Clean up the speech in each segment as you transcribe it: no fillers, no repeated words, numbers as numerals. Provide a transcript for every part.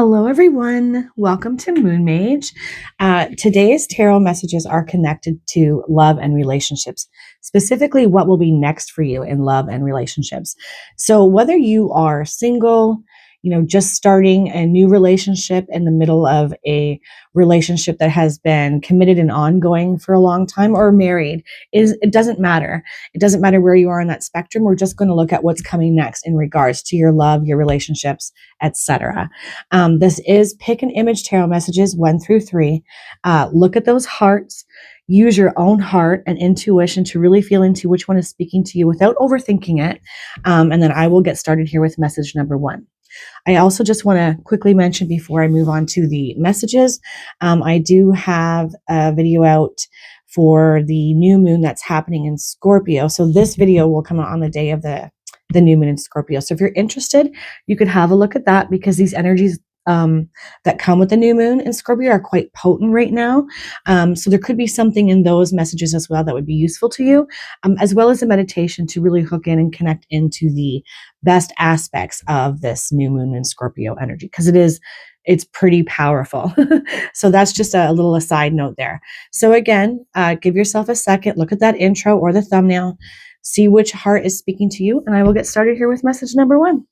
Hello, everyone. Welcome to Moon Mage. Today's tarot messages are connected to love and relationships, specifically what will be next for you in love and relationships. So whether you are single, just starting a new relationship in the middle of a relationship that has been committed and ongoing for a long time, or married, it doesn't matter. It doesn't matter where you are on that spectrum. We're just going to look at what's coming next in regards to your love, your relationships, etc. This is pick an image tarot messages 1 through 3. Look at those hearts. Use your own heart and intuition to really feel into which one is speaking to you without overthinking it. And then I will get started here with message number 1. I also just want to quickly mention before I move on to the messages, I do have a video out for the new moon that's happening in Scorpio. So this video will come out on the day of the new moon in Scorpio. So if you're interested, you could have a look at that, because these energies that come with the new moon in Scorpio are quite potent right now. So there could be something in those messages as well that would be useful to you, as well as a meditation to really hook in and connect into the best aspects of this new moon in Scorpio energy, because it's pretty powerful. So that's just a little aside note there. So again, give yourself a second, look at that intro or the thumbnail, see which heart is speaking to you, and I will get started here with message number 1.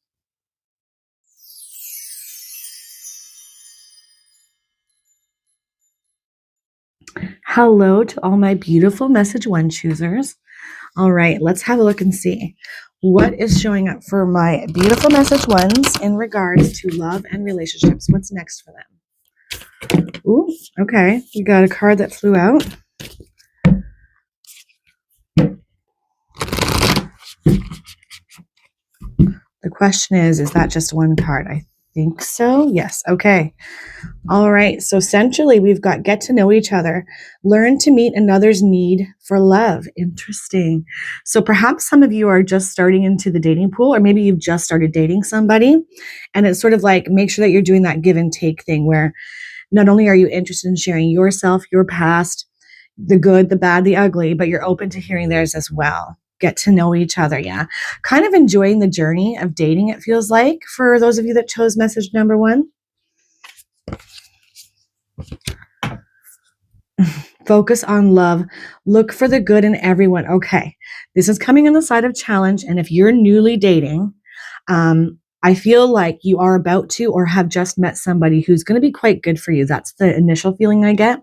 Hello to all my beautiful message 1 choosers. All right, let's have a look and see what is showing up for my beautiful message 1s in regards to love and relationships. What's next for them? Ooh, okay. We got a card that flew out. The question is that just one card? I think so. Yes. Okay. All right. So centrally, we've got get to know each other, learn to meet another's need for love. Interesting. So perhaps some of you are just starting into the dating pool, or maybe you've just started dating somebody. And it's sort of like, make sure that you're doing that give and take thing where not only are you interested in sharing yourself, your past, the good, the bad, the ugly, but you're open to hearing theirs as well. Get to know each other. Yeah. Kind of enjoying the journey of dating, it feels like, for those of you that chose message number 1. Focus on love. Look for the good in everyone. Okay. This is coming on the side of challenge. And if you're newly dating, I feel like you are about to or have just met somebody who's going to be quite good for you. That's the initial feeling I get.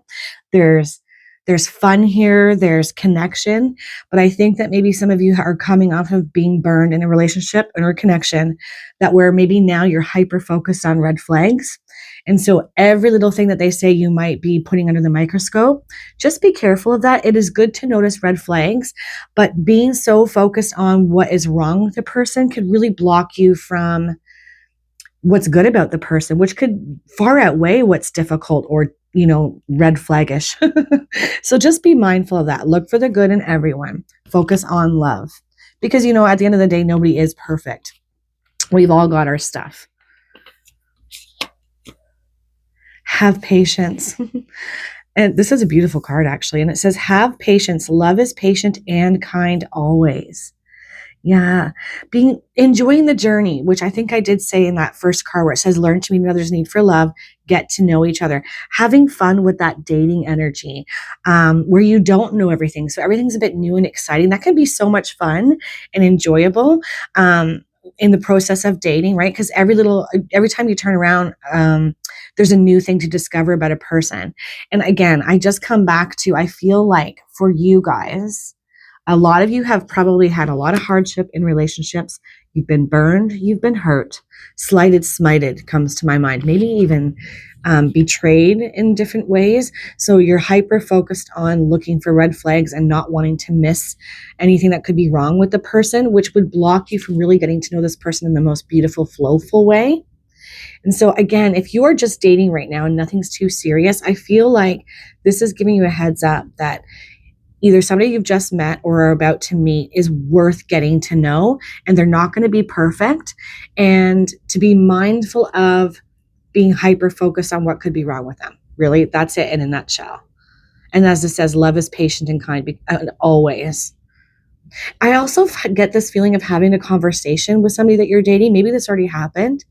There's fun here, there's connection, but I think that maybe some of you are coming off of being burned in a relationship or a connection that where maybe now you're hyper focused on red flags. And so every little thing that they say you might be putting under the microscope, just be careful of that. It is good to notice red flags, but being so focused on what is wrong with the person could really block you from what's good about the person, which could far outweigh what's difficult or red flaggish. So just be mindful of that. Look for the good in everyone. Focus on love. Because, at the end of the day, nobody is perfect. We've all got our stuff. Have patience. And this is a beautiful card, actually. And it says, have patience. Love is patient and kind always. Yeah. Enjoying the journey, which I think I did say in that first card where it says, learn to meet another's need for love, get to know each other, having fun with that dating energy, where you don't know everything. So everything's a bit new and exciting. That can be so much fun and enjoyable, in the process of dating, right? Because every time you turn around, there's a new thing to discover about a person. And again, I just come back to, I feel like for you guys, a lot of you have probably had a lot of hardship in relationships. You've been burned, you've been hurt, slighted, smited comes to my mind, maybe even betrayed in different ways. So you're hyper focused on looking for red flags and not wanting to miss anything that could be wrong with the person, which would block you from really getting to know this person in the most beautiful, flowful way. And so again, if you are just dating right now and nothing's too serious, I feel like this is giving you a heads up that either somebody you've just met or are about to meet is worth getting to know, and they're not going to be perfect, and to be mindful of being hyper focused on what could be wrong with them. Really, that's it in a nutshell. And as it says, love is patient and kind always. I also get this feeling of having a conversation with somebody that you're dating. Maybe this already happened,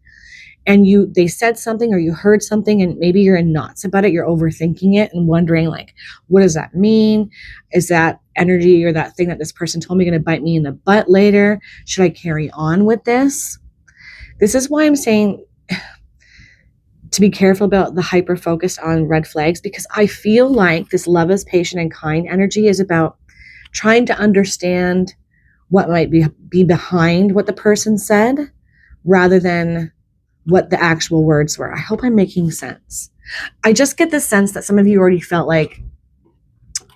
and they said something or you heard something and maybe you're in knots about it, you're overthinking it and wondering like, what does that mean? Is that energy or that thing that this person told me going to bite me in the butt later? Should I carry on with this? This is why I'm saying to be careful about the hyper focus on red flags, because I feel like this love is patient and kind energy is about trying to understand what might be behind what the person said rather than what the actual words were. I hope I'm making sense. I just get the sense that some of you already felt like,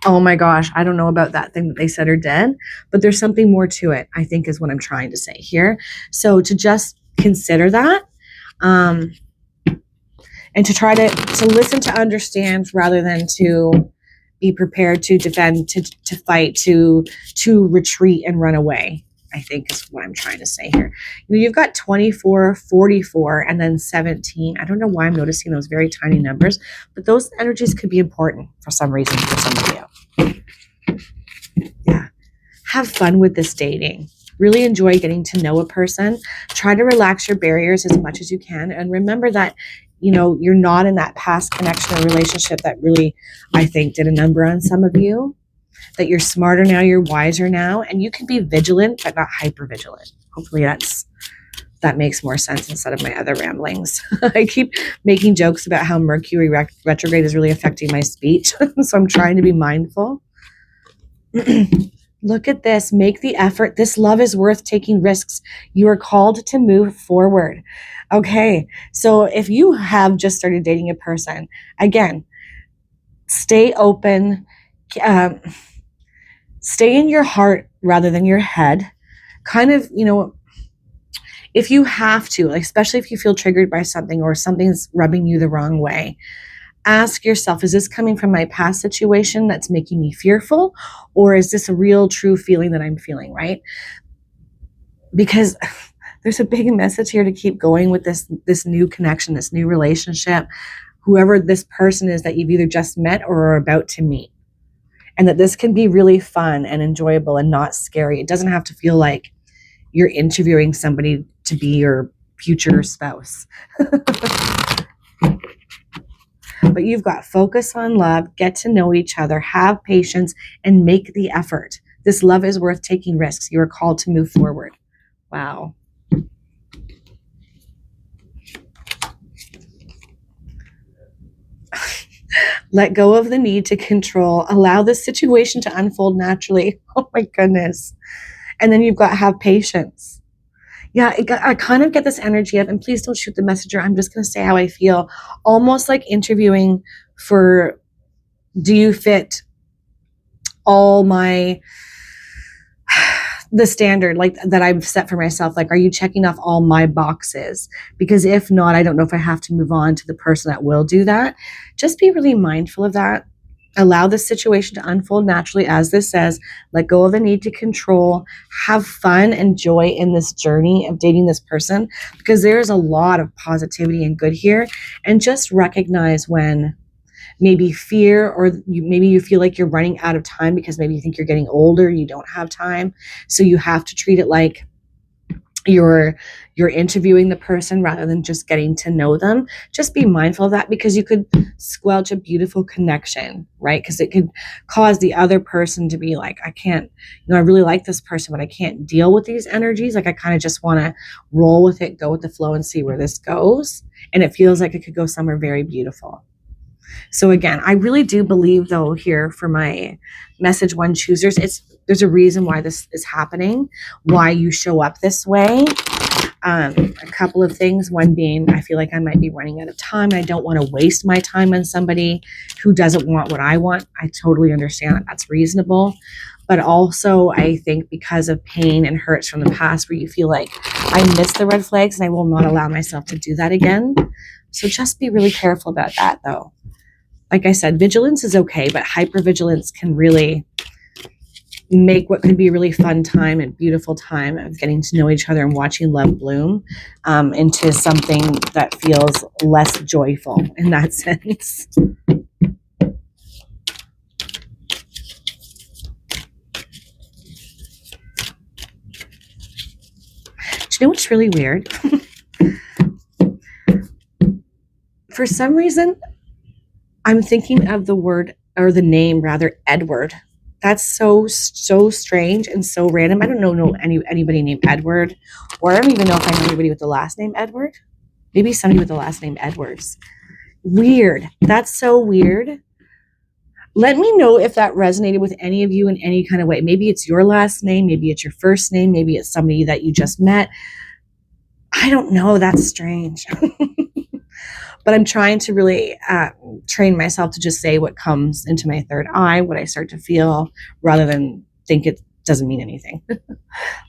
oh my gosh, I don't know about that thing that they said or did, but there's something more to it, I think is what I'm trying to say here. So to just consider that, and to try to listen, to understand rather than to be prepared to defend, to fight, to retreat and run away, I think is what I'm trying to say here. You've got 24, 44, and then 17. I don't know why I'm noticing those very tiny numbers, but those energies could be important for some reason for some of you. Yeah. Have fun with this dating. Really enjoy getting to know a person. Try to relax your barriers as much as you can. And remember that, you're not in that past connection or relationship that really, I think, did a number on some of you. That you're smarter now, you're wiser now, and you can be vigilant, but not hyper vigilant. Hopefully that makes more sense instead of my other ramblings. I keep making jokes about how Mercury retrograde is really affecting my speech. So I'm trying to be mindful. Look at this. Make the effort. This love is worth taking risks. You are called to move forward. Okay. So if you have just started dating a person, again, stay open. Stay in your heart rather than your head. Kind of, if you have to, like, especially if you feel triggered by something or something's rubbing you the wrong way, ask yourself, is this coming from my past situation that's making me fearful? Or is this a real, true feeling that I'm feeling, right? Because there's a big message here to keep going with this new connection, this new relationship, whoever this person is that you've either just met or are about to meet. And that this can be really fun and enjoyable and not scary. It doesn't have to feel like you're interviewing somebody to be your future spouse. But you've got focus on love, get to know each other, have patience, and make the effort. This love is worth taking risks. You are called to move forward. Wow. Let go of the need to control. Allow the situation to unfold naturally. Oh my goodness. And then you've got have patience. Yeah, I kind of get this energy of, and please don't shoot the messenger. I'm just going to say how I feel. Almost like interviewing for, do you fit all the standard like that I've set for myself? Like, are you checking off all my boxes? Because if not, I don't know if I have to move on to the person that will do that. Just be really mindful of that. Allow the situation to unfold naturally, as this says. Let go of the need to control. Have fun and joy in this journey of dating this person, because there's a lot of positivity and good here. And just recognize when maybe fear, or maybe you feel like you're running out of time because maybe you think you're getting older, you don't have time. So you have to treat it like you're interviewing the person rather than just getting to know them. Just be mindful of that, because you could squelch a beautiful connection, right? Because it could cause the other person to be like, I can't, I really like this person, but I can't deal with these energies. Like, I kind of just want to roll with it, go with the flow and see where this goes. And it feels like it could go somewhere very beautiful. So again, I really do believe, though, here for my message one choosers, there's a reason why this is happening, why you show up this way. A couple of things. One being, I feel like I might be running out of time. And I don't want to waste my time on somebody who doesn't want what I want. I totally understand that. That's reasonable. But also, I think because of pain and hurts from the past where you feel like I missed the red flags and I will not allow myself to do that again. So just be really careful about that, though. Like I said, vigilance is okay, but hypervigilance can really make what could be a really fun time and beautiful time of getting to know each other and watching love bloom into something that feels less joyful in that sense. Do you know what's really weird? For some reason, I'm thinking of the word, or the name rather, Edward. That's so strange and so random. I don't know anybody named Edward, or I don't even know if I know anybody with the last name Edward. Maybe somebody with the last name Edwards. Weird. That's so weird. Let me know if that resonated with any of you in any kind of way. Maybe it's your last name, maybe it's your first name, maybe it's somebody that you just met. I don't know. That's strange. But I'm trying to really train myself to just say what comes into my third eye, what I start to feel, rather than think it doesn't mean anything.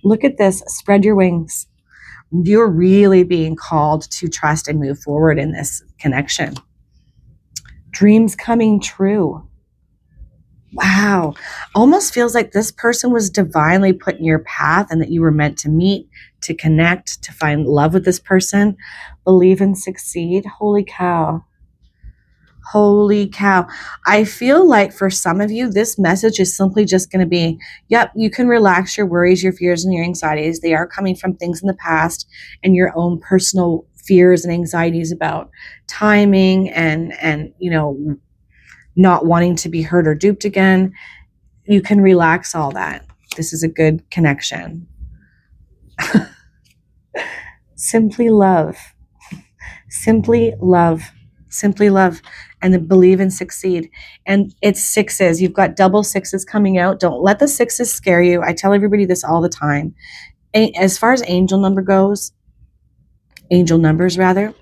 Look at this. Spread your wings. You're really being called to trust and move forward in this connection. Dreams coming true. Wow. Almost feels like this person was divinely put in your path and that you were meant to meet, to connect, to find love with this person. Believe and succeed. Holy cow. Holy cow. I feel like for some of you, this message is simply just going to be, yep, you can relax your worries, your fears, and your anxieties. They are coming from things in the past and your own personal fears and anxieties about timing and not wanting to be hurt or duped again. You can relax all that. This is a good connection. Simply love. Simply love. Simply love. And then believe and succeed. And it's sixes. You've got double sixes coming out. Don't let the sixes scare you. I tell everybody this all the time. As far as angel numbers rather,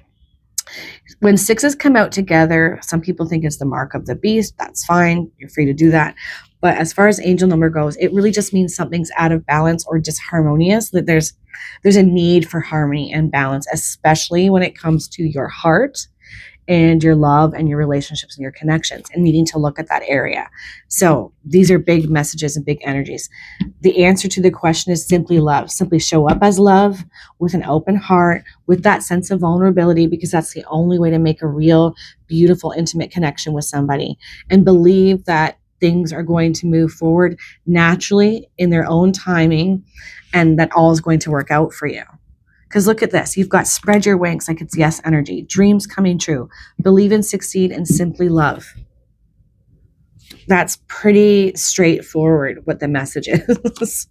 when sixes come out together, some people think it's the mark of the beast. That's fine. You're free to do that. But as far as angel number goes, it really just means something's out of balance or disharmonious, that there's a need for harmony and balance, especially when it comes to your heart and your love and your relationships and your connections, and needing to look at that area. So these are big messages and big energies. The answer to the question is simply love. Simply show up as love with an open heart, with that sense of vulnerability, because that's the only way to make a real, beautiful, intimate connection with somebody, and believe that things are going to move forward naturally in their own timing, and that all is going to work out for you. Because look at this. You've got spread your wings, like it's yes energy. Dreams coming true. Believe and succeed, and simply love. That's pretty straightforward what the message is.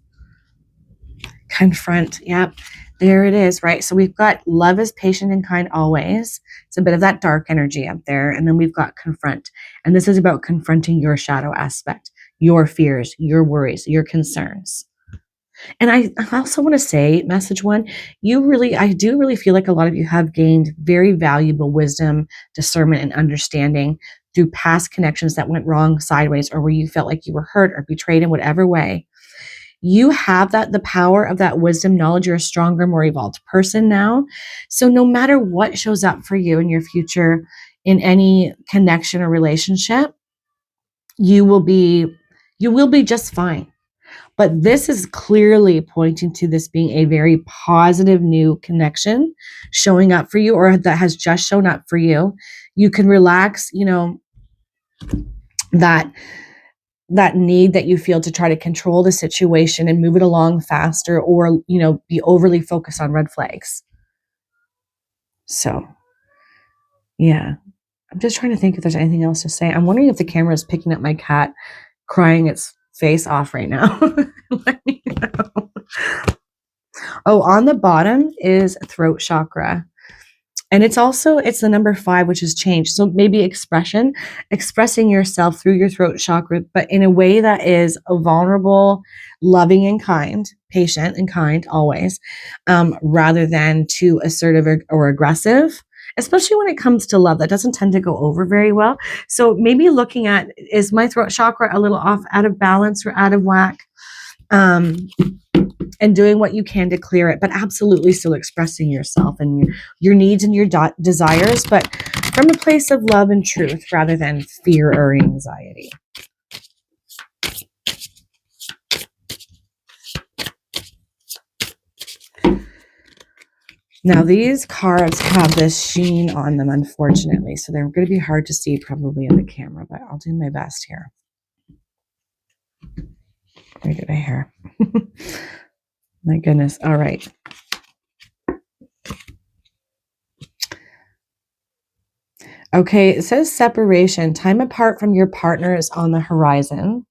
Confront. Yep. There it is, right? So we've got love is patient and kind always. It's a bit of that dark energy up there. And then we've got confront. And this is about confronting your shadow aspect, your fears, your worries, your concerns. And I also want to say, message one, I do really feel like a lot of you have gained very valuable wisdom, discernment, and understanding through past connections that went wrong, sideways, or where you felt like you were hurt or betrayed in whatever way. You have the power of that wisdom, knowledge. You're a stronger, more evolved person now. So no matter what shows up for you in your future, in any connection or relationship, you will be just fine. But this is clearly pointing to this being a very positive new connection showing up for you, or that has just shown up for you. You can relax, that need that you feel to try to control the situation and move it along faster, or, be overly focused on red flags. So, yeah. I'm just trying to think if there's anything else to say. I'm wondering if the camera is picking up my cat crying its face off right now. Let me know. Oh, on the bottom is throat chakra. And it's the number 5, which has changed. So maybe expressing yourself through your throat chakra, but in a way that is vulnerable, loving and kind, patient and kind always, rather than too assertive or aggressive. Especially when it comes to love, that doesn't tend to go over very well. So maybe looking at, is my throat chakra a little off, out of balance or out of whack? And doing what you can to clear it, but absolutely still expressing yourself and your needs and your desires, but from a place of love and truth rather than fear or anxiety. Now, these cards have this sheen on them, unfortunately, so they're going to be hard to see probably in the camera, but I'll do my best here. Let me get my hair. My goodness. All right. Okay, it says separation, time apart from your partner is on the horizon.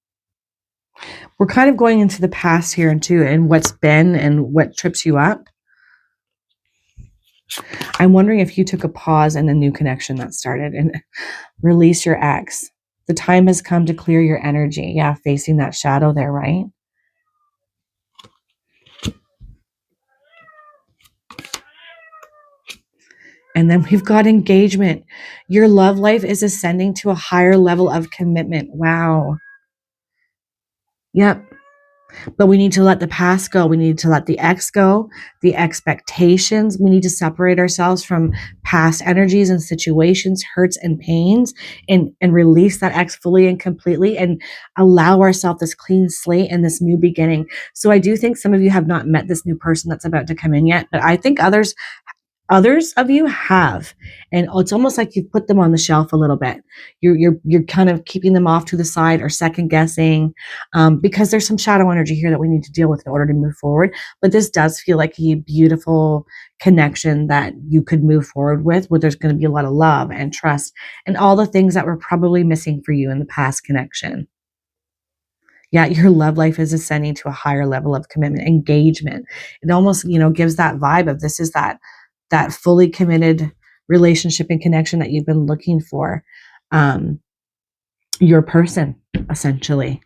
We're kind of going into the past here too, and what's been and what trips you up. I'm wondering if you took a pause in a new connection that started and release your ex. The time has come to clear your energy. Yeah, facing that shadow there, right? And then we've got engagement. Your love life is ascending to a higher level of commitment. Wow. Yep. But we need to let the past go. We need to let the ex go, the expectations. We need to separate ourselves from past energies and situations, hurts and pains, and release that ex fully and completely and allow ourselves this clean slate and this new beginning. So I do think some of you have not met this new person that's about to come in yet, but I think others of you have, and it's almost like you've put them on the shelf a little bit. You're kind of keeping them off to the side or second guessing, because there's some shadow energy here that we need to deal with in order to move forward. But this does feel like a beautiful connection that you could move forward with, where there's going to be a lot of love and trust and all the things that were probably missing for you in the past connection. Yeah, your love life is ascending to a higher level of commitment, engagement. It almost, gives that vibe of this is that fully committed relationship and connection that you've been looking for. Your person, essentially.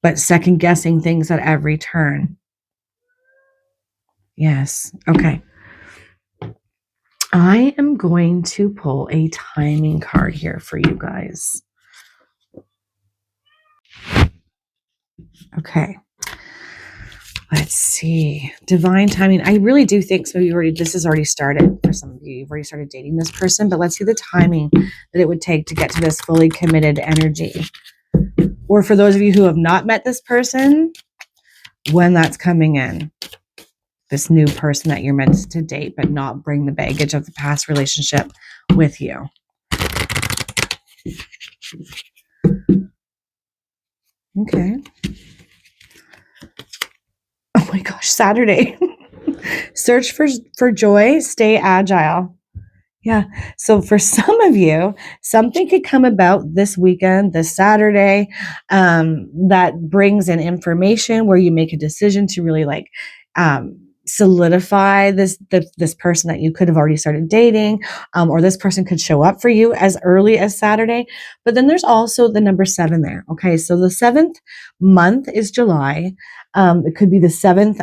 But second guessing things at every turn. Yes. Okay. I am going to pull a timing card here for you guys. Okay. Let's see. Divine timing. I really do think some of you this has already started for some of you. You've already started dating this person, but let's see the timing that it would take to get to this fully committed energy. Or for those of you who have not met this person, when that's coming in. This new person that you're meant to date, but not bring the baggage of the past relationship with you. Okay. Oh my gosh, Saturday. Search for joy, stay agile. Yeah. So for some of you, something could come about this weekend, this Saturday, that brings in information where you make a decision to really solidify this person that you could have already started dating, or this person could show up for you as early as Saturday. But then there's also the number 7 there. Okay, so the 7th month is July. It could be the 7th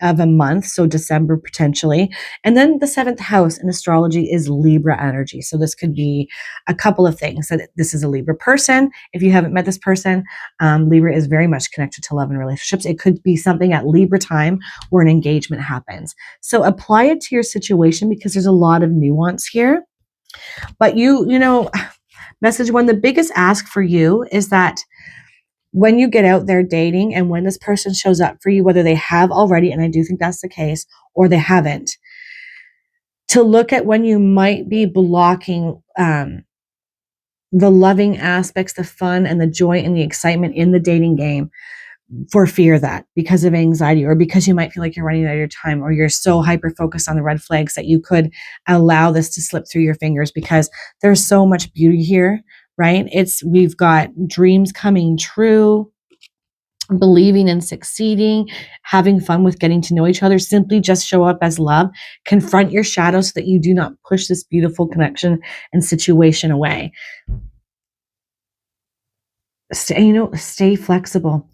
of a month, so December potentially. And then the 7th house in astrology is Libra energy. So this could be a couple of things. That this is a Libra person. If you haven't met this person, Libra is very much connected to love and relationships. It could be something at Libra time where an engagement happens. So apply it to your situation because there's a lot of nuance here. But message one, the biggest ask for you is that when you get out there dating and when this person shows up for you, whether they have already, and I do think that's the case, or they haven't, to look at when you might be blocking the loving aspects, the fun and the joy and the excitement in the dating game for fear that because of anxiety or because you might feel like you're running out of your time or you're so hyper focused on the red flags that you could allow this to slip through your fingers because there's so much beauty here, right? We've got dreams coming true, believing in succeeding, having fun with getting to know each other. Simply just show up as love, confront your shadows so that you do not push this beautiful connection and situation away. Stay flexible.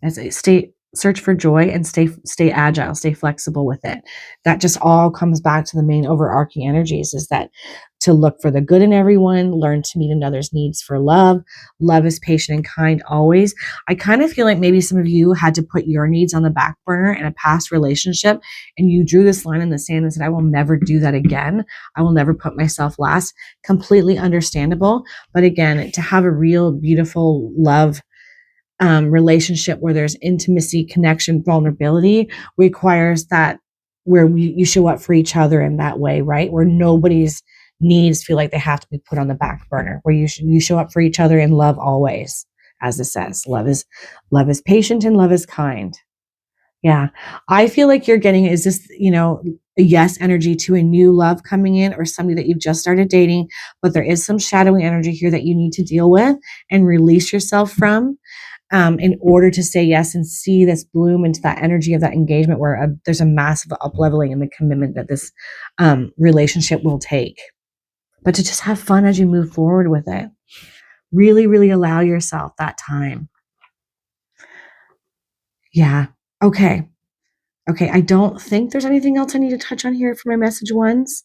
Search for joy and stay agile, stay flexible with it. That just all comes back to the main overarching energies is that to look for the good in everyone, learn to meet another's needs for love. Love is patient and kind always. I kind of feel like maybe some of you had to put your needs on the back burner in a past relationship and you drew this line in the sand and said, I will never do that again. I will never put myself last. Completely understandable. But again, to have a real beautiful love relationship where there's intimacy, connection, vulnerability requires that where you show up for each other in that way, right? Where nobody's needs feel like they have to be put on the back burner, where you show up for each other in love always, as it says. Love is patient and love is kind. Yeah. I feel like you're getting, is this, a yes energy to a new love coming in or somebody that you've just started dating, but there is some shadowy energy here that you need to deal with and release yourself from, in order to say yes and see this bloom into that energy of that engagement where there's a massive up leveling in the commitment that this relationship will take. But to just have fun as you move forward with it. Really, really allow yourself that time. Yeah. Okay. Okay. I don't think there's anything else I need to touch on here for my message ones.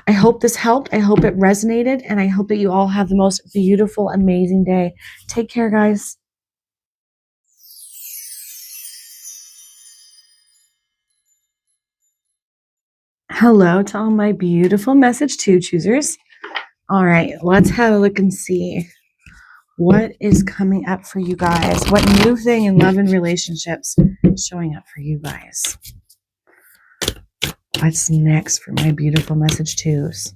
I hope this helped. I hope it resonated. And I hope that you all have the most beautiful, amazing day. Take care, guys. Hello to all my beautiful message 2 choosers. All right, let's have a look and see what is coming up for you guys. What new thing in love and relationships showing up for you guys? What's next for my beautiful message 2s?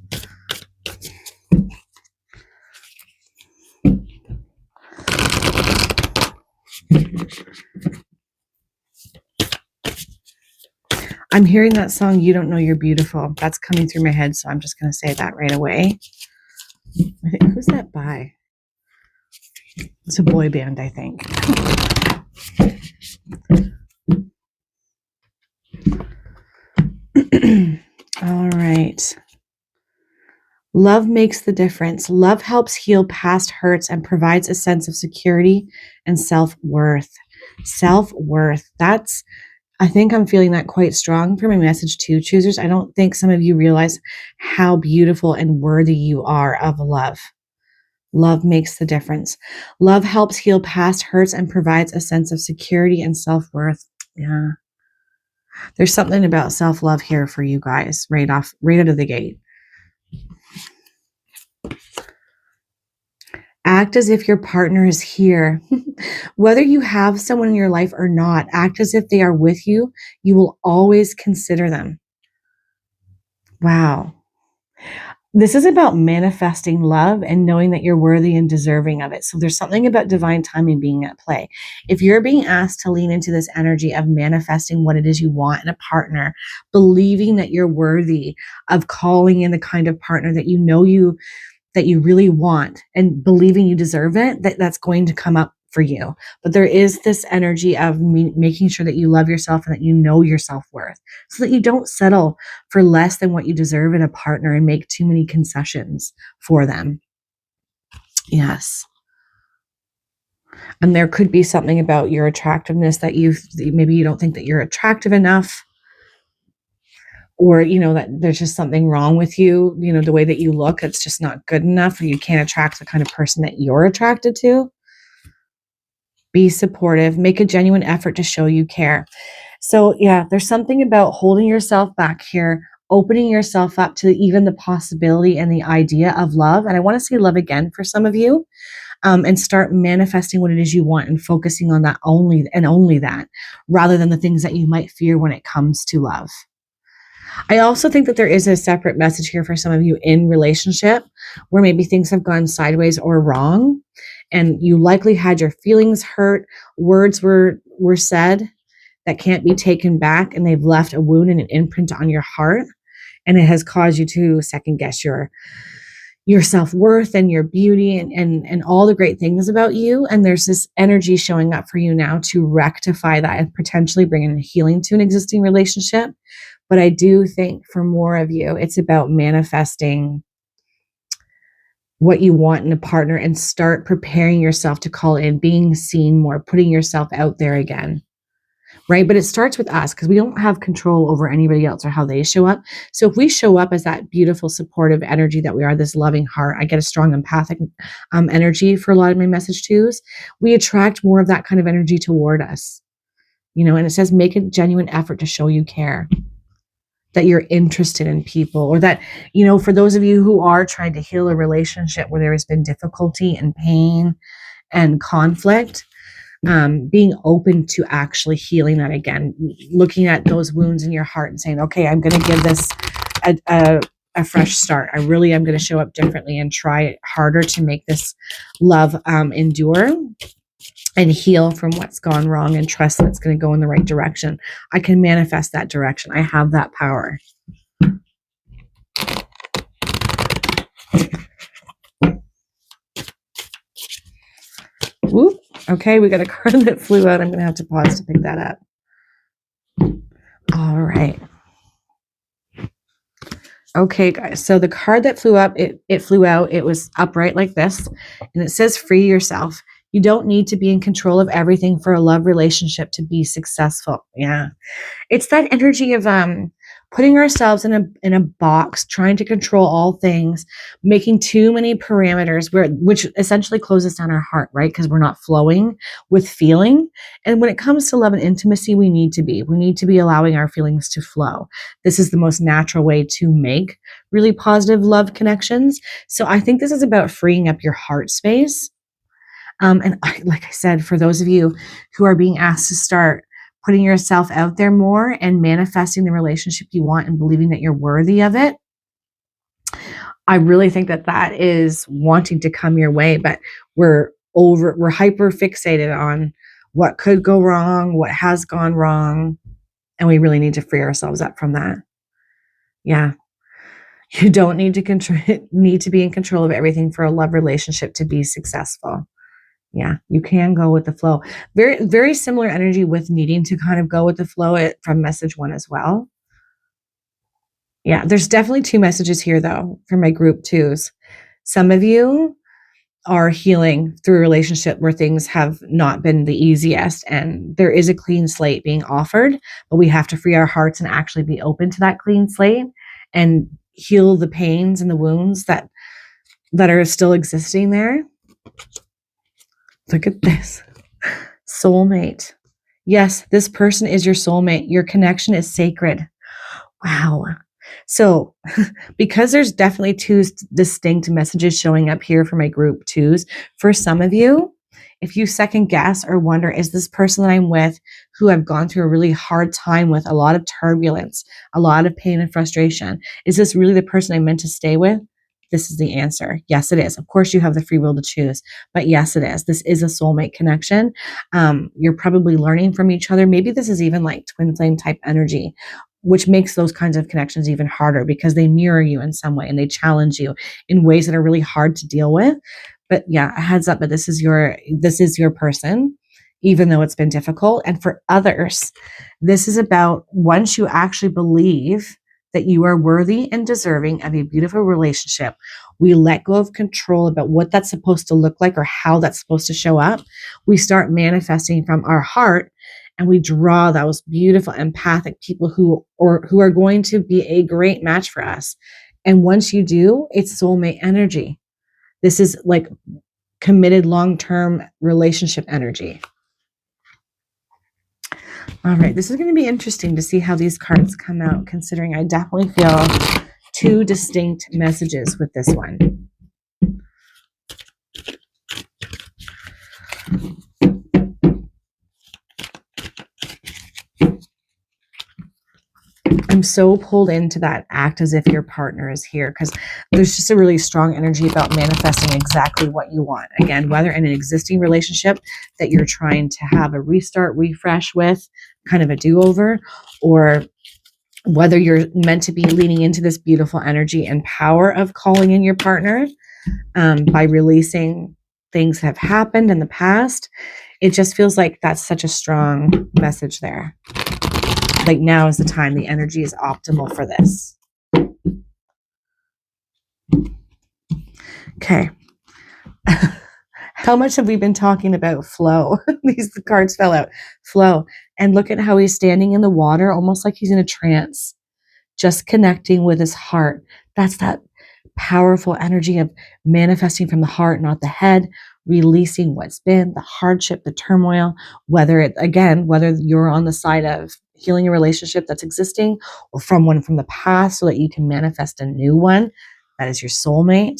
I'm hearing that song, You Don't Know You're Beautiful. That's coming through my head, so I'm just going to say that right away. Who's that by? It's a boy band, I think. All right. Love makes the difference. Love helps heal past hurts and provides a sense of security and self-worth. Self-worth. I think I'm feeling that quite strong for my message 2 choosers. I don't think some of you realize how beautiful and worthy you are of love. Love makes the difference. Love helps heal past hurts and provides a sense of security and self-worth. Yeah. There's something about self-love here for you guys right out of the gate. Act as if your partner is here. Whether you have someone in your life or not, act as if they are with you. You will always consider them. Wow. This is about manifesting love and knowing that you're worthy and deserving of it. So there's something about divine timing being at play. If you're being asked to lean into this energy of manifesting what it is you want in a partner, believing that you're worthy of calling in the kind of partner that that you really want and believing you deserve it, that's going to come up for you. But there is this energy of making sure that you love yourself and that you know your self-worth so that you don't settle for less than what you deserve in a partner and make too many concessions for them. Yes. And there could be something about your attractiveness that maybe you don't think that you're attractive enough, or, that there's just something wrong with you, the way that you look, it's just not good enough, or you can't attract the kind of person that you're attracted to. Be supportive, make a genuine effort to show you care. So yeah, there's something about holding yourself back here, opening yourself up to even the possibility and the idea of love. And I want to say love again for some of you, and start manifesting what it is you want and focusing on that only that, rather than the things that you might fear when it comes to love. I also think that there is a separate message here for some of you in relationship where maybe things have gone sideways or wrong, and you likely had your feelings hurt, words were said that can't be taken back, and they've left a wound and an imprint on your heart, and it has caused you to second guess your self-worth and your beauty and all the great things about you. And there's this energy showing up for you now to rectify that and potentially bring in healing to an existing relationship. But I do think for more of you, it's about manifesting what you want in a partner and start preparing yourself to call in, being seen more, putting yourself out there again, right? But it starts with us because we don't have control over anybody else or how they show up. So if we show up as that beautiful, supportive energy that we are, this loving heart, I get a strong empathic energy for a lot of my message 2s. We attract more of that kind of energy toward us, and it says, make a genuine effort to show you care, that you're interested in people, or that, for those of you who are trying to heal a relationship where there has been difficulty and pain and conflict, being open to actually healing that again, looking at those wounds in your heart and saying, okay, I'm going to give this a fresh start. I really am going to show up differently and try harder to make this love endure. and heal from what's gone wrong and trust that it's going to go in the right direction. I can manifest that direction. I have that power. Whoop. Okay, we got a card that flew out. I'm going to have to pause to pick that up. All right. Okay, guys. So the card that flew up, it flew out. It was upright like this. And it says, free yourself. You don't need to be in control of everything for a love relationship to be successful. Yeah. It's that energy of putting ourselves in a box, trying to control all things, making too many parameters, which essentially closes down our heart, right? Because we're not flowing with feeling. And when it comes to love and intimacy, we need to be allowing our feelings to flow. This is the most natural way to make really positive love connections. So I think this is about freeing up your heart space. Like I said, for those of you who are being asked to start putting yourself out there more and manifesting the relationship you want and believing that you're worthy of it, I really think that is wanting to come your way, but we're hyper fixated on what could go wrong, what has gone wrong, and we really need to free ourselves up from that. Yeah. You don't need to be in control of everything for a love relationship to be successful. Yeah, you can go with the flow. Very, very similar energy with needing to kind of go with the flow from message 1 as well. Yeah, there's definitely 2 messages here, though, for my group 2s. Some of you are healing through a relationship where things have not been the easiest, and there is a clean slate being offered, but we have to free our hearts and actually be open to that clean slate and heal the pains and the wounds that are still existing there. Look at this. Soulmate. Yes, this person is your soulmate. Your connection is sacred. Wow. So because there's definitely 2 distinct messages showing up here for my group 2s, for some of you, if you second guess or wonder, is this person that I'm with who I've gone through a really hard time with, a lot of turbulence, a lot of pain and frustration, is this really the person I'm meant to stay with? This is the answer. Yes, it is. Of course, you have the free will to choose, but yes, it is. This is a soulmate connection. You're probably learning from each other. Maybe this is even like twin flame type energy, which makes those kinds of connections even harder because they mirror you in some way and they challenge you in ways that are really hard to deal with. But yeah, a heads up, but this is your person, even though it's been difficult. And for others, this is about once you actually believe that you are worthy and deserving of a beautiful relationship, we let go of control about what that's supposed to look like or how that's supposed to show up. We start manifesting from our heart, and we draw those beautiful empathic people who are going to be a great match for us. And once you do, it's soulmate energy. This is like committed long-term relationship energy. All right, this is going to be interesting to see how these cards come out, considering I definitely feel 2 distinct messages with this one. I'm so pulled into that act as if your partner is here, because there's just a really strong energy about manifesting exactly what you want. Again, whether in an existing relationship that you're trying to have a restart, refresh with, kind of a do-over, or whether you're meant to be leaning into this beautiful energy and power of calling in your partner by releasing things that have happened in the past. It just feels like that's such a strong message there. Like now is the time, the energy is optimal for this. Okay. How much have we been talking about flow? The cards fell out. Flow. And look at how he's standing in the water, almost like he's in a trance, just connecting with his heart. That's that powerful energy of manifesting from the heart, not the head, releasing what's been, the hardship, the turmoil, whether you're on the side of healing a relationship that's existing or from one from the past so that you can manifest a new one that is your soulmate.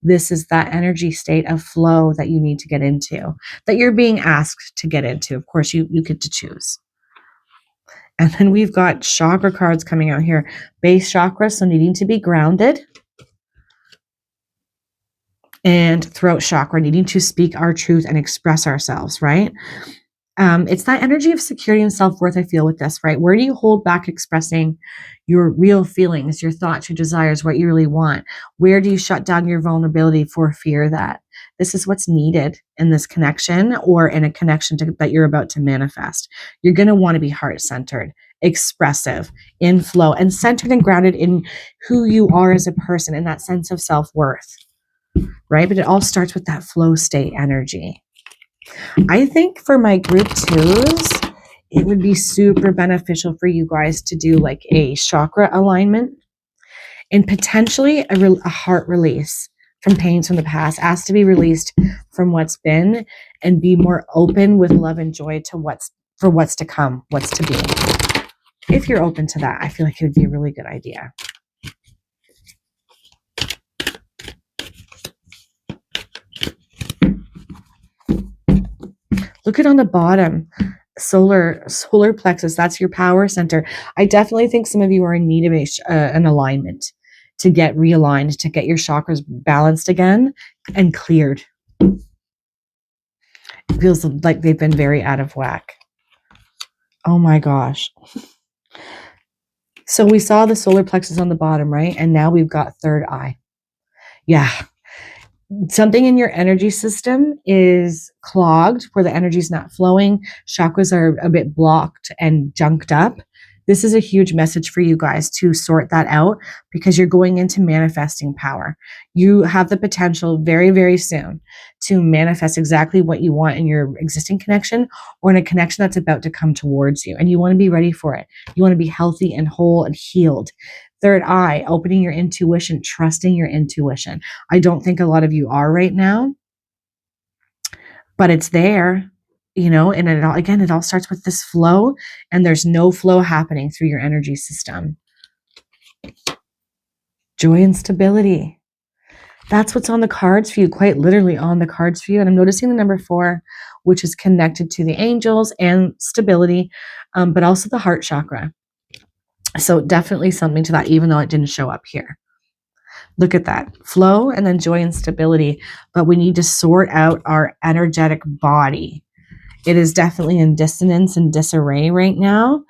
This is that energy state of flow that you need to get into, that you're being asked to get into. Of course, you get to choose. And then we've got chakra cards coming out here. Base chakra, so needing to be grounded. and throat chakra, needing to speak our truth and express ourselves, right? It's that energy of security and self-worth I feel with this, right? Where do you hold back expressing your real feelings, your thoughts, your desires, what you really want? Where do you shut down your vulnerability for fear that this is what's needed in this connection or in a connection that you're about to manifest? You're going to want to be heart-centered, expressive, in flow, and centered and grounded in who you are as a person and that sense of self-worth, right? But it all starts with that flow state energy. I think for my group twos, it would be super beneficial for you guys to do like a chakra alignment and potentially a heart release from pains from the past. Ask to be released from what's been and be more open with love and joy to what's to come, what's to be. If you're open to that, I feel like it would be a really good idea. Look at on the bottom, solar plexus. That's your power center. I definitely think some of you are in need of an alignment to get realigned, to get your chakras balanced again and cleared. It feels like they've been very out of whack. Oh my gosh. So we saw the solar plexus on the bottom, right? And now we've got third eye. Yeah. Something in your energy system is clogged where the energy is not flowing. Chakras are a bit blocked and junked up. This is a huge message for you guys to sort that out because you're going into manifesting power. You have the potential very, very soon to manifest exactly what you want in your existing connection or in a connection that's about to come towards you. And you want to be ready for it. You want to be healthy and whole and healed. Third eye, opening your intuition, trusting your intuition. I don't think a lot of you are right now, but it's there, you know, and it all starts with this flow, and there's no flow happening through your energy system. Joy and stability. That's what's on the cards for you, quite literally on the cards for you. And I'm noticing the number 4, which is connected to the angels and stability, but also the heart chakra. So definitely something to that, even though it didn't show up here. Look at that. Flow and then joy and stability. But we need to sort out our energetic body. It is definitely in dissonance and disarray right now.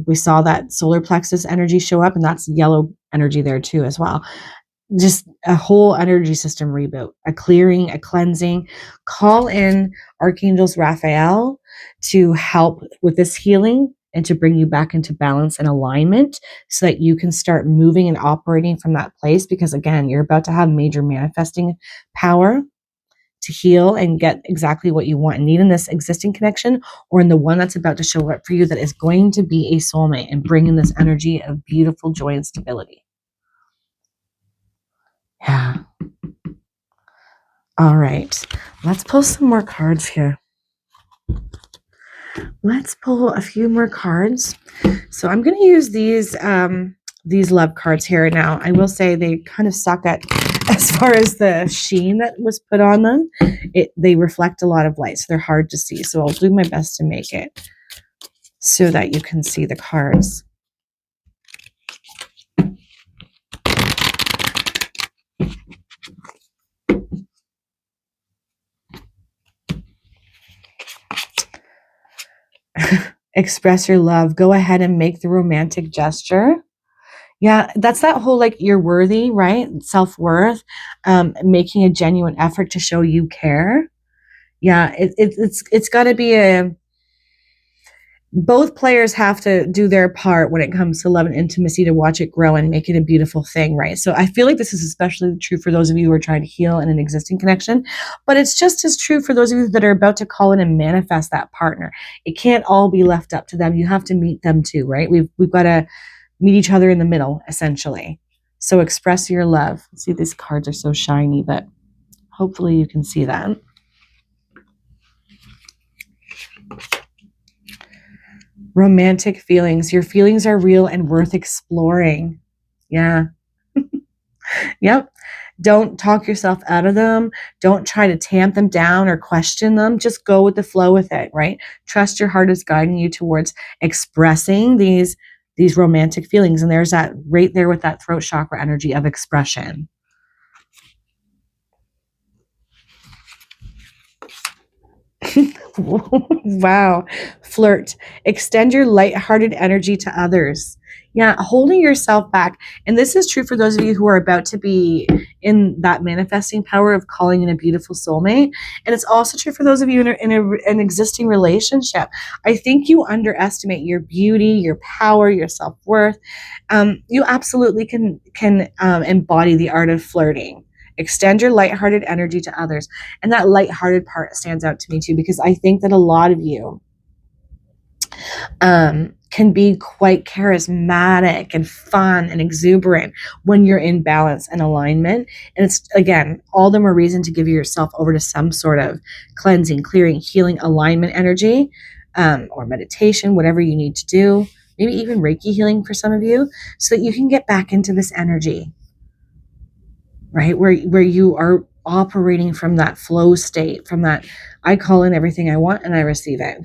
We saw that solar plexus energy show up, and that's yellow energy there too as well. Just a whole energy system reboot, a clearing, a cleansing. Call in Archangels Raphael to help with this healing and to bring you back into balance and alignment so that you can start moving and operating from that place. Because again, you're about to have major manifesting power to heal and get exactly what you want and need in this existing connection or in the one that's about to show up for you that is going to be a soulmate and bring in this energy of beautiful joy and stability. Yeah. All right. Let's pull some more cards here. Let's pull a few more cards. So I'm going to use these love cards here now. I will say they kind of suck at as far as the sheen that was put on them. They reflect a lot of light, so they're hard to see. So I'll do my best to make it so that you can see the cards. Express your love. Go ahead and make the romantic gesture. Yeah, that's that whole like you're worthy, right? Self-worth, making a genuine effort to show you care. Yeah, it's got to be both players have to do their part when it comes to love and intimacy to watch it grow and make it a beautiful thing, right? So I feel like this is especially true for those of you who are trying to heal in an existing connection, but it's just as true for those of you that are about to call in and manifest that partner. It can't all be left up to them. You have to meet them too, right? We've got to meet each other in the middle, essentially. So express your love. See, these cards are so shiny, but hopefully you can see that. Romantic feelings. Your feelings are real and worth exploring. Yeah. Yep. Don't talk yourself out of them. Don't try to tamp them down or question them. Just go with the flow with it, right? Trust your heart is guiding you towards expressing these romantic feelings. And there's that right there with that throat chakra energy of expression. Wow. Flirt. Extend your lighthearted energy to others. Yeah, holding yourself back. And this is true for those of you who are about to be in that manifesting power of calling in a beautiful soulmate. And it's also true for those of you an existing relationship. I think you underestimate your beauty, your power, your self-worth. You absolutely can embody the art of flirting. Extend your lighthearted energy to others. And that lighthearted part stands out to me too, because I think that a lot of you can be quite charismatic and fun and exuberant when you're in balance and alignment. And it's, again, all the more reason to give yourself over to some sort of cleansing, clearing, healing, alignment energy, or meditation, whatever you need to do, maybe even Reiki healing for some of you, so that you can get back into this energy, right? Where you are operating from that flow state, from that, I call in everything I want and I receive it.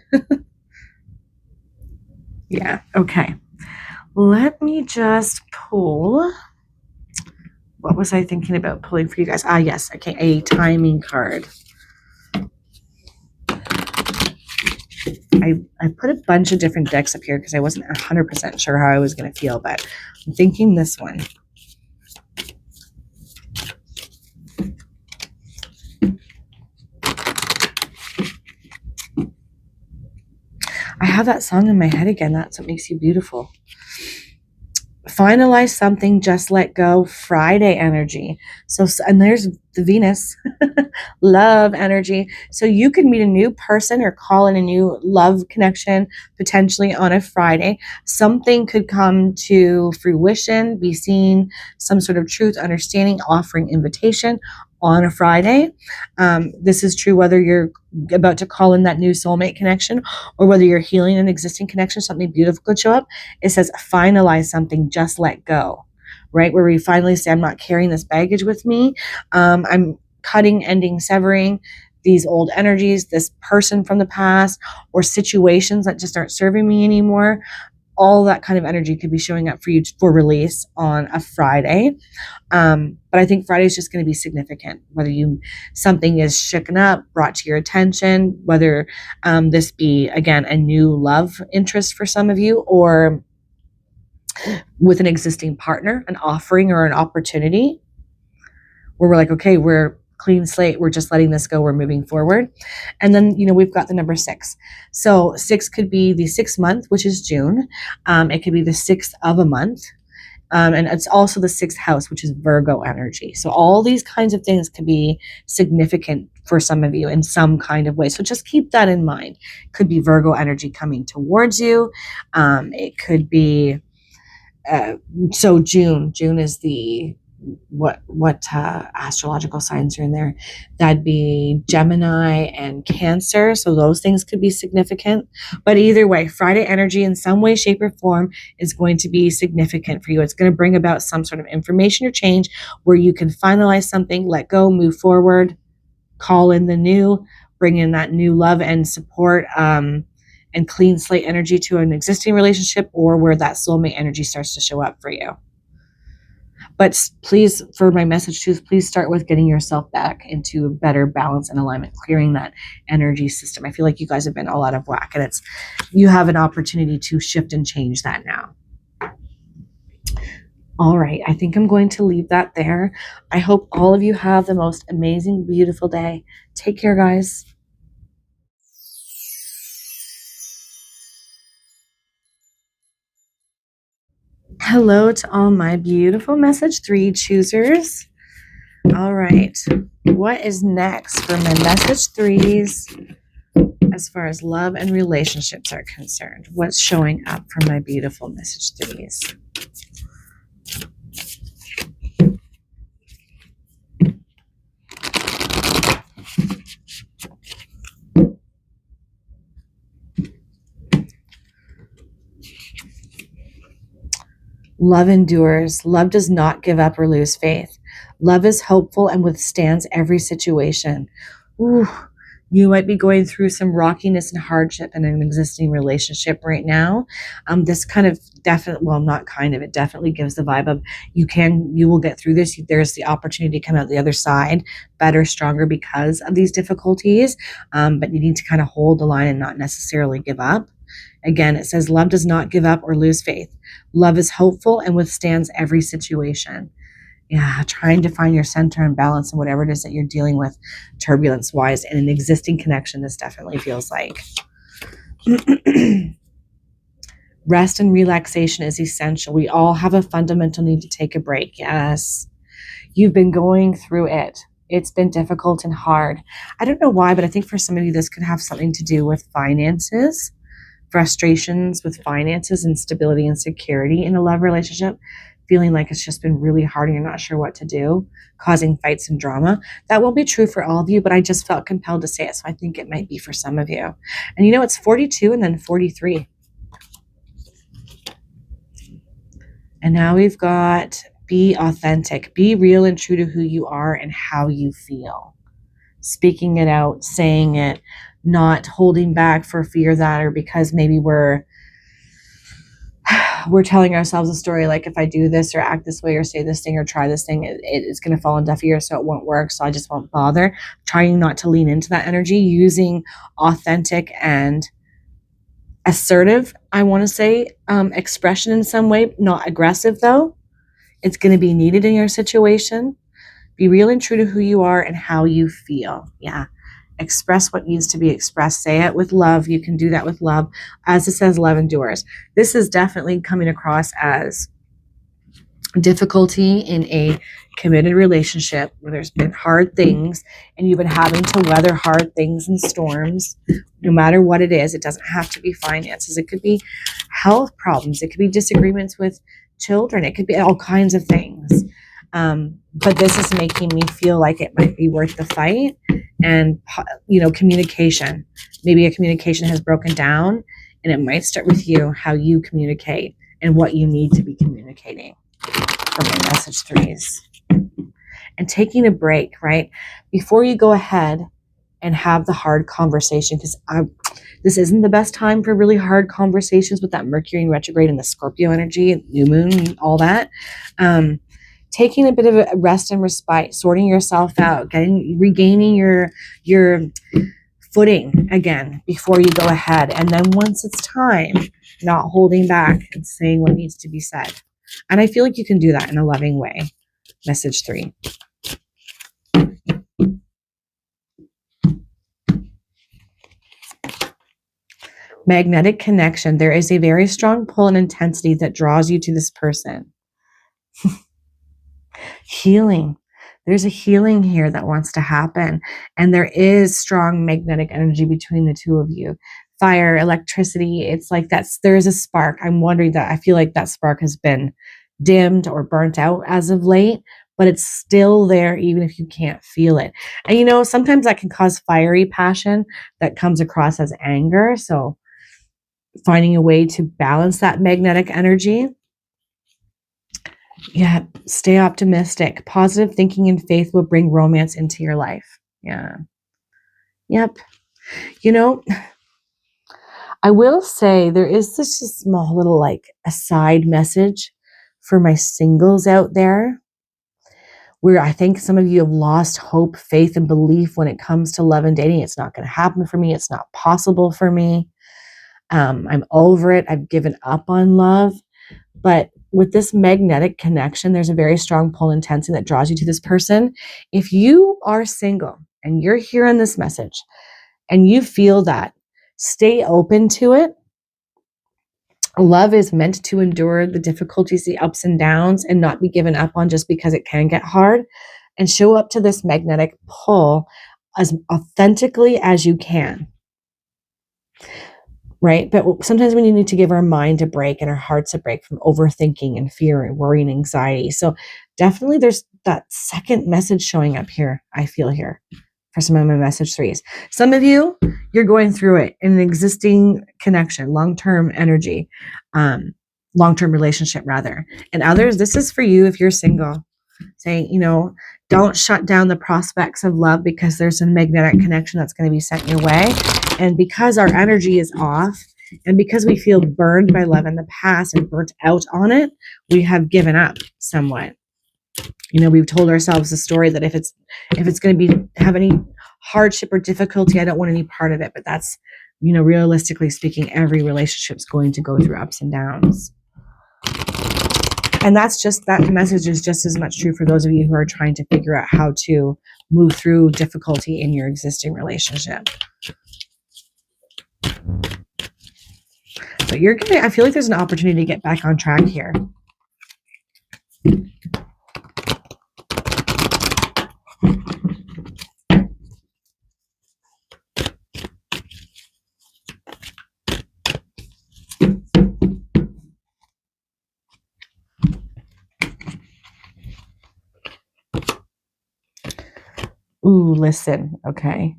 Yeah. Okay. Let me just pull. What was I thinking about pulling for you guys? Ah, yes. Okay. A timing card. I put a bunch of different decks up here because I wasn't 100% sure how I was going to feel, but I'm thinking this one. I have that song in my head again. That's what makes you beautiful. Finalize something, just let go. Friday energy. So, and there's the Venus, love energy. So you could meet a new person or call in a new love connection potentially on a Friday. Something could come to fruition, be seen, some sort of truth, understanding, offering invitation on a Friday. This is true whether you're about to call in that new soulmate connection or whether you're healing an existing connection, something beautiful could show up. It says finalize something, just let go, right? Where we finally say, I'm not carrying this baggage with me. I'm cutting, ending, severing these old energies, this person from the past, or situations that just aren't serving me anymore. All that kind of energy could be showing up for you for release on a Friday. But I think Friday is just going to be significant, whether something is shooken up, brought to your attention, whether this be, again, a new love interest for some of you, or with an existing partner, an offering or an opportunity where we're like, okay, we're clean slate. We're just letting this go. We're moving forward. And then, we've got the number 6. So 6 could be the 6th month, which is June. It could be the 6th of a month. And it's also the 6th house, which is Virgo energy. So all these kinds of things can be significant for some of you in some kind of way. So just keep that in mind. It could be Virgo energy coming towards you. It could be, so June is the, what astrological signs are in there? That'd be Gemini and Cancer. So those things could be significant. But either way, Friday energy in some way, shape, or form is going to be significant for you. It's going to bring about some sort of information or change where you can finalize something, let go, move forward, call in the new, bring in that new love and support, and clean slate energy to an existing relationship, or where that soulmate energy starts to show up for you. But please, for my message too, please start with getting yourself back into a better balance and alignment, clearing that energy system. I feel like you guys have been all out of whack, and you have an opportunity to shift and change that now. All right, I think I'm going to leave that there. I hope all of you have the most amazing, beautiful day. Take care, guys. Hello to all my beautiful message 3 choosers. All right, what is next for my message 3s as far as love and relationships are concerned? What's showing up for my beautiful message 3s? Love endures. Love does not give up or lose faith. Love is hopeful and withstands every situation. Ooh, You might be going through some rockiness and hardship in an existing relationship right now. This kind of definitely, well, not kind of, it definitely gives the vibe of you will get through this. There's the opportunity to come out the other side better, stronger because of these difficulties. But you need to kind of hold the line and not necessarily give up. Again, it says love does not give up or lose faith. Love is hopeful and withstands every situation. Yeah, trying to find your center and balance in whatever it is that you're dealing with turbulence wise in an existing connection, this definitely feels like. Rest and relaxation is essential. We all have a fundamental need to take a break. Yes. You've been going through it. It's been difficult and hard. I don't know why, but I think for some of you, this could have something to do with finances, frustrations with finances and stability and security in a love relationship, feeling like it's just been really hard and you're not sure what to do, causing fights and drama. That won't be true for all of you, but I just felt compelled to say it. So I think it might be for some of you. And you know, it's 42 and then 43. And now we've got be authentic, be real and true to who you are and how you feel. Speaking it out, saying it, not holding back for fear that, or because maybe we're telling ourselves a story like, if I do this or act this way or say this thing or try this thing, it's going to fall on deaf ears, so it won't work, so I just won't bother. Trying not to lean into that energy, using authentic and assertive, I want to say, expression in some way, not aggressive though. It's going to be needed in your situation. Be real and true to who you are and how you feel. Yeah. Express what needs to be expressed. Say it with love. You can do that with love. As it says, love endures. This is definitely coming across as difficulty in a committed relationship where there's been hard things and you've been having to weather hard things and storms. No matter what it is, it doesn't have to be finances. It could be health problems. It could be disagreements with children. It could be all kinds of things. But this is making me feel like it might be worth the fight. And, communication. Maybe a communication has broken down, and it might start with you, how you communicate and what you need to be communicating from my message threes. And taking a break, right? Before you go ahead and have the hard conversation, because this isn't the best time for really hard conversations with that Mercury in retrograde and the Scorpio energy and new moon and all that. Taking a bit of a rest and respite, sorting yourself out, regaining your footing again before you go ahead. And then once it's time, not holding back and saying what needs to be said. And I feel like you can do that in a loving way. Message 3. Magnetic connection. There is a very strong pull and intensity that draws you to this person. Healing. There's a healing here that wants to happen. And there is strong magnetic energy between the two of you. Fire, electricity. It's like there is a spark. I'm wondering that I feel like that spark has been dimmed or burnt out as of late, but it's still there even if you can't feel it. And sometimes that can cause fiery passion that comes across as anger. So finding a way to balance that magnetic energy. Yeah, stay optimistic. Positive thinking and faith will bring romance into your life. Yeah. Yep. I will say there is this small little aside message for my singles out there, where I think some of you have lost hope, faith, and belief when it comes to love and dating. It's not going to happen for me. It's not possible for me. I'm over it. I've given up on love. But with this magnetic connection, there's a very strong pull intensity that draws you to this person. If you are single and you're hearing this message and you feel that, stay open to it. Love is meant to endure the difficulties, the ups and downs, and not be given up on just because it can get hard. And show up to this magnetic pull as authentically as you can. Right? But sometimes we need to give our mind a break and our hearts a break from overthinking and fear and worry and anxiety. So definitely there's that second message showing up here, I feel here, for some of my message threes. Some of you, you're going through it in an existing connection, long-term energy, long-term relationship rather. And others, this is for you if you're single, saying, Don't shut down the prospects of love because there's a magnetic connection that's going to be sent your way. And because our energy is off, and because we feel burned by love in the past and burnt out on it, we have given up somewhat. You know, we've told ourselves the story that if it's going to have any hardship or difficulty, I don't want any part of it. But that's, you know, realistically speaking, every relationship's going to go through ups and downs. And that message is just as much true for those of you who are trying to figure out how to move through difficulty in your existing relationship. But I feel like there's an opportunity to get back on track here. Ooh, listen. Okay.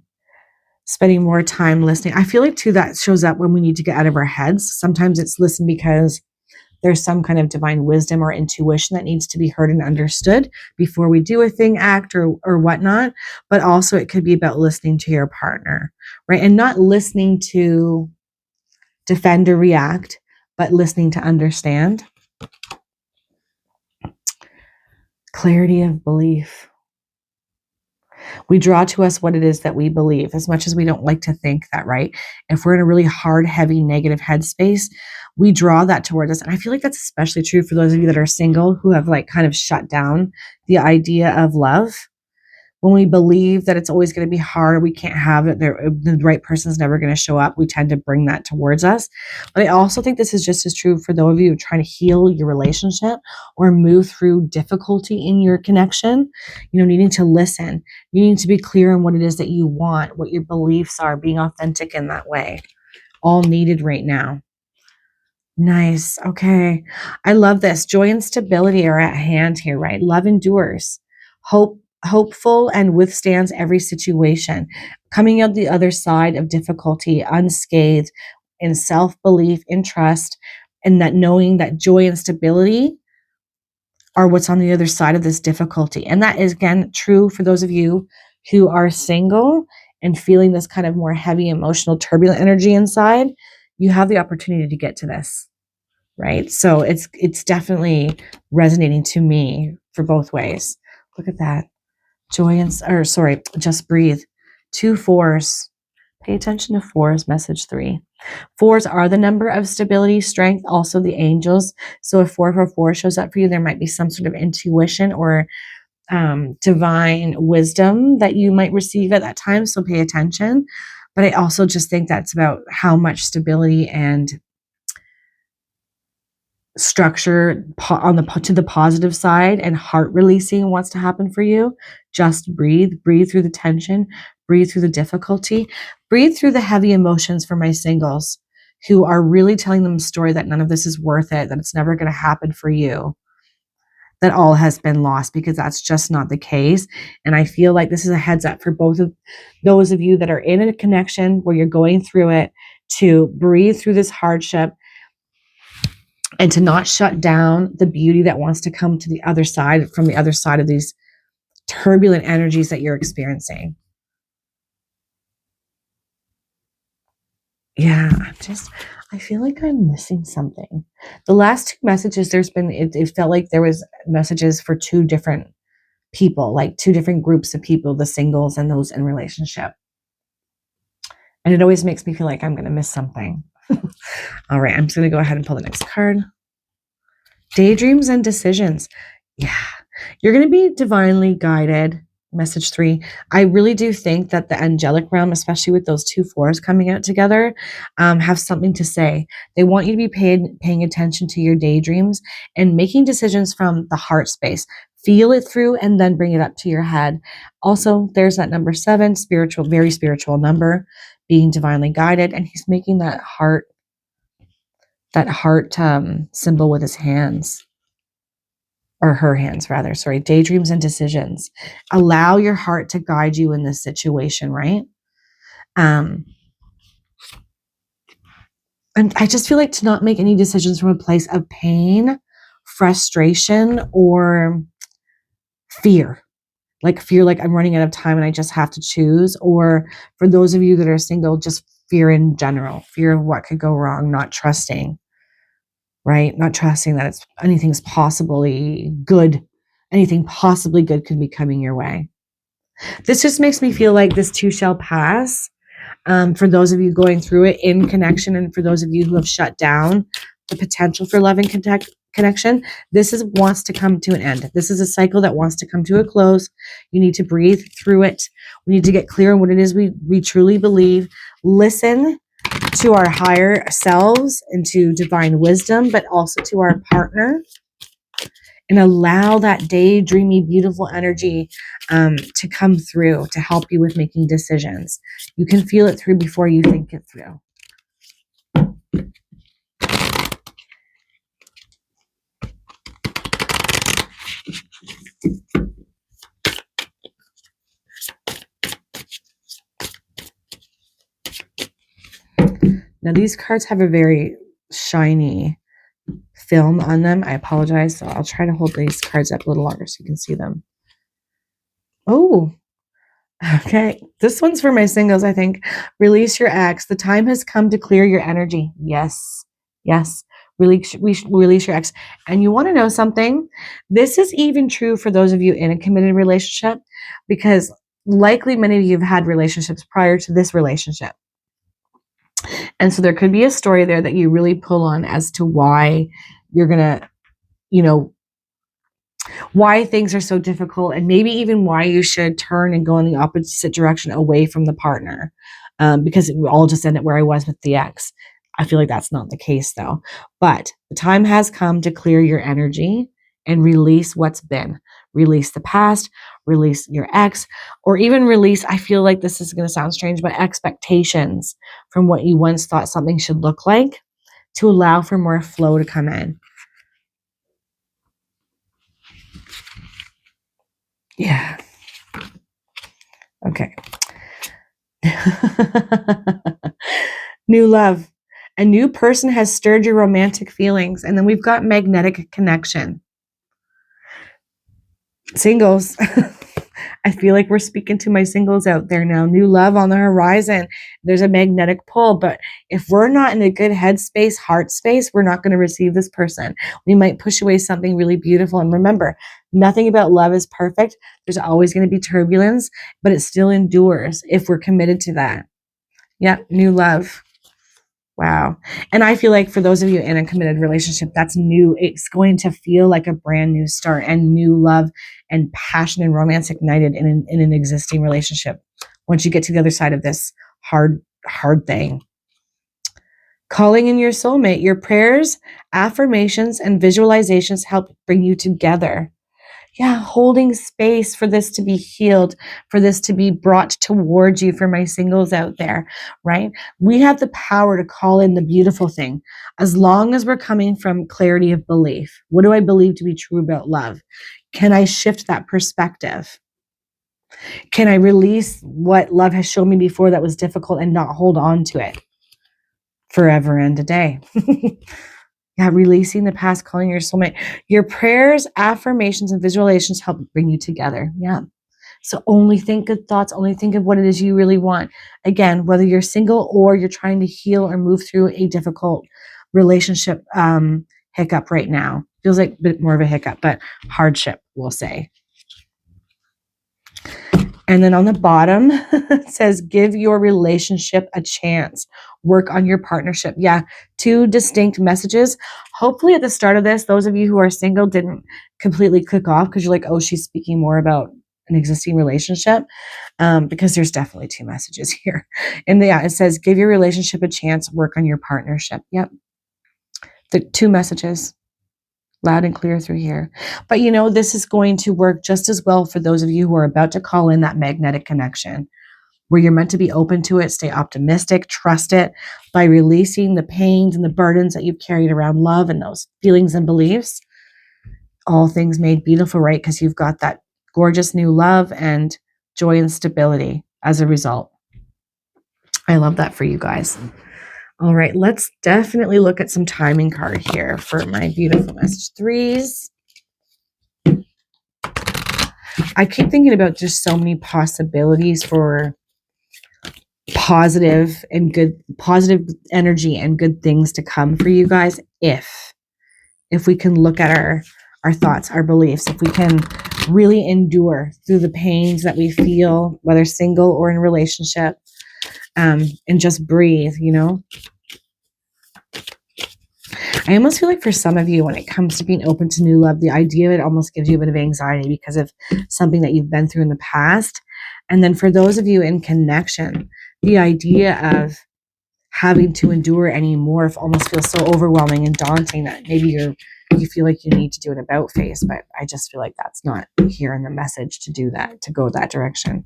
Spending more time listening. I feel like too that shows up when we need to get out of our heads. Sometimes it's listen because there's some kind of divine wisdom or intuition that needs to be heard and understood before we do a thing, act, or whatnot. But also it could be about listening to your partner, right? And not listening to defend or react, but listening to understand. Clarity of belief. We draw to us what it is that we believe, as much as we don't like to think that, right? If we're in a really hard, heavy, negative headspace, we draw that towards us. And I feel like that's especially true for those of you that are single who have like kind of shut down the idea of love. When we believe that it's always going to be hard, we can't have it, the right person's never going to show up, we tend to bring that towards us. But I also think this is just as true for those of you trying to heal your relationship or move through difficulty in your connection. You know, needing to listen, needing to be clear on what it is that you want, what your beliefs are, being authentic in that way. All needed right now. Nice. Okay. I love this. Joy and stability are at hand here, right? Love endures. Hopeful and withstands every situation, coming out the other side of difficulty unscathed, in self-belief, in trust, and that knowing that joy and stability are what's on the other side of this difficulty. And that is, again, true for those of you who are single and feeling this kind of more heavy, emotional, turbulent energy inside. You have the opportunity to get to this, right? So it's definitely resonating to me for both ways. Look at that. Just breathe. 2 4s. Pay attention to 4s, message 3. 4s are the number of stability, strength, also the angels. So if 444 shows up for you, there might be some sort of intuition or divine wisdom that you might receive at that time. So pay attention. But I also just think that's about how much stability and structure to the positive side and heart releasing wants to happen for you. Just breathe through the tension, breathe through the difficulty, breathe through the heavy emotions for my singles who are really telling them a story that none of this is worth it, that it's never going to happen for you, that all has been lost, because that's just not the case. And I feel like this is a heads up for both of those of you that are in a connection where you're going through it, to breathe through this hardship and to not shut down the beauty that wants to come to the other side, from the other side of these turbulent energies that you're experiencing. Yeah, I feel like I'm missing something. The last 2 messages, it felt like there was messages for 2 different people, like 2 different groups of people, the singles and those in relationship. And it always makes me feel like I'm going to miss something. All right, I'm just going to go ahead and pull the next card. Daydreams and decisions. Yeah, you're going to be divinely guided. Message 3. I really do think that the angelic realm, especially with those 2 4s coming out together, have something to say. They want you to be paying attention to your daydreams and making decisions from the heart space. Feel it through and then bring it up to your head. Also, there's that number 7, spiritual, very spiritual number, being divinely guided, and he's making that heart symbol with his hands, or her hands rather. Sorry. Daydreams and decisions. Allow your heart to guide you in this situation, right? And I just feel like to not make any decisions from a place of pain, frustration, or fear. like fear, like I'm running out of time and I just have to choose. Or for those of you that are single, just fear in general, fear of what could go wrong, not trusting, right? Not trusting that anything's possibly good. Anything possibly good could be coming your way. This just makes me feel like this too shall pass. For those of you going through it in connection, and for those of you who have shut down the potential for love and connection, wants to come to an end. This is a cycle that wants to come to a close. You need to breathe through it. We need to get clear on what it is we truly believe. Listen to our higher selves and to divine wisdom, but also to our partner. And allow that daydreamy, beautiful energy to come through to help you with making decisions. You can feel it through before you think it through. Now, these cards have a very shiny film on them. I apologize. So I'll try to hold these cards up a little longer so you can see them. Oh, okay. This one's for my singles, I think. Release your ex. The time has come to clear your energy. Yes. Yes. Release your ex. And you want to know something? This is even true for those of you in a committed relationship, because likely many of you have had relationships prior to this relationship. And so there could be a story there that you really pull on as to why you're going to, why things are so difficult, and maybe even why you should turn and go in the opposite direction away from the partner. Because it all just ended where I was with the ex. I feel like that's not the case though. But the time has come to clear your energy and release what's been. Release the past, release your ex, or even release, I feel like this is going to sound strange, but expectations from what you once thought something should look like, to allow for more flow to come in. Yeah. Okay. New love. A new person has stirred your romantic feelings. And then we've got magnetic connection. Singles. I feel like we're speaking to my singles out there now. New love on the horizon. There's a magnetic pull. But if we're not in a good headspace, heart space, we're not going to receive this person. We might push away something really beautiful. And remember, nothing about love is perfect. There's always going to be turbulence, but it still endures if we're committed to that. Yeah, new love. Wow. And I feel like for those of you in a committed relationship, that's new. It's going to feel like a brand new start, and new love and passion and romance ignited in an existing relationship once you get to the other side of this hard thing. Calling in your soulmate. Your prayers, affirmations, and visualizations help bring you together. Yeah, holding space for this to be healed, for this to be brought towards you, for my singles out there, right? We have the power to call in the beautiful thing, as long as we're coming from clarity of belief. What do I believe to be true about love? Can I shift that perspective? Can I release what love has shown me before that was difficult and not hold on to it forever and a day? Yeah, releasing the past, calling your soulmate. Your prayers, affirmations, and visualizations help bring you together. Yeah. So only think good thoughts, only think of what it is you really want. Again, whether you're single or you're trying to heal or move through a difficult relationship hiccup right now. Feels like a bit more of a hiccup, but hardship, we'll say. And then on the bottom, it says, give your relationship a chance. Work on your partnership. Yeah, 2 distinct messages. Hopefully at the start of this, those of you who are single didn't completely click off because you're like, oh, she's speaking more about an existing relationship, because there's definitely 2 messages here. And yeah, it says, give your relationship a chance. Work on your partnership. Yep. The 2 messages. Loud and clear through here. But this is going to work just as well for those of you who are about to call in that magnetic connection, where you're meant to be open to it, stay optimistic, trust it by releasing the pains and the burdens that you've carried around love and those feelings and beliefs. All things made beautiful, right? Because you've got that gorgeous new love and joy and stability as a result. I love that for you guys. All right, let's definitely look at some timing card here for my beautiful message 3s. I keep thinking about just so many possibilities for positive energy and good things to come for you guys if we can look at our thoughts, our beliefs, if we can really endure through the pains that we feel, whether single or in relationship, and just breathe, you know. I almost feel like for some of you, when it comes to being open to new love, the idea of it almost gives you a bit of anxiety because of something that you've been through in the past. And then for those of you in connection, the idea of having to endure anymore almost feels so overwhelming and daunting that maybe you feel like you need to do an about face, but I just feel like that's not here in the message to do that, to go that direction.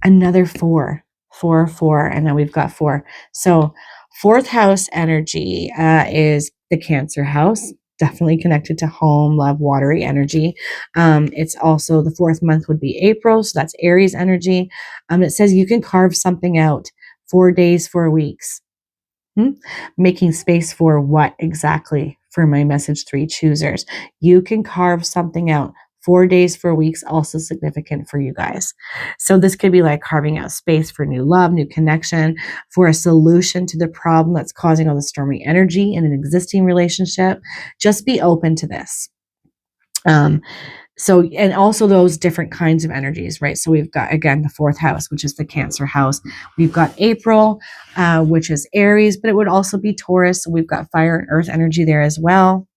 Another 4, and now we've got 4. So 4th house energy is the Cancer house, definitely connected to home, love, watery energy. It's also the 4th month would be April, so that's Aries energy. It says you can carve something out 4 days, 4 weeks. Making space for what exactly for my message 3 choosers? You can carve something out 4 days, 4 weeks, also significant for you guys. So this could be like carving out space for new love, new connection, for a solution to the problem that's causing all the stormy energy in an existing relationship. Just be open to this. So, and also those different kinds of energies, right? So we've got, again, the 4th house, which is the Cancer house. We've got April, which is Aries, but it would also be Taurus. So we've got fire and earth energy there as well.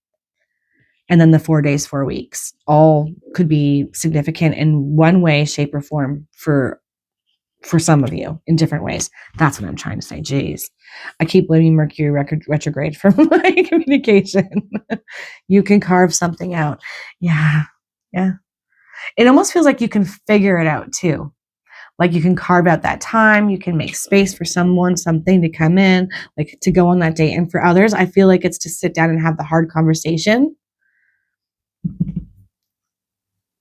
And then the 4 days, 4 weeks, all could be significant in one way, shape, or form for some of you in different ways. That's what I'm trying to say. Jeez. I keep blaming Mercury retrograde for my communication. You can carve something out. Yeah. Yeah. It almost feels like you can figure it out too. Like you can carve out that time, you can make space for someone, something to come in, like to go on that date. And for others, I feel like it's to sit down and have the hard conversation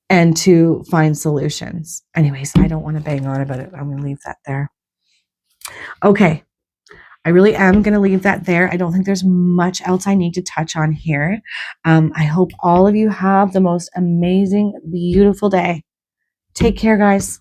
and to find solutions. Anyways, I don't want to bang on about it. I'm going to leave that there. Okay. I really am going to leave that there. I don't think there's much else I need to touch on here. I hope all of you have the most amazing, beautiful day. Take care, guys.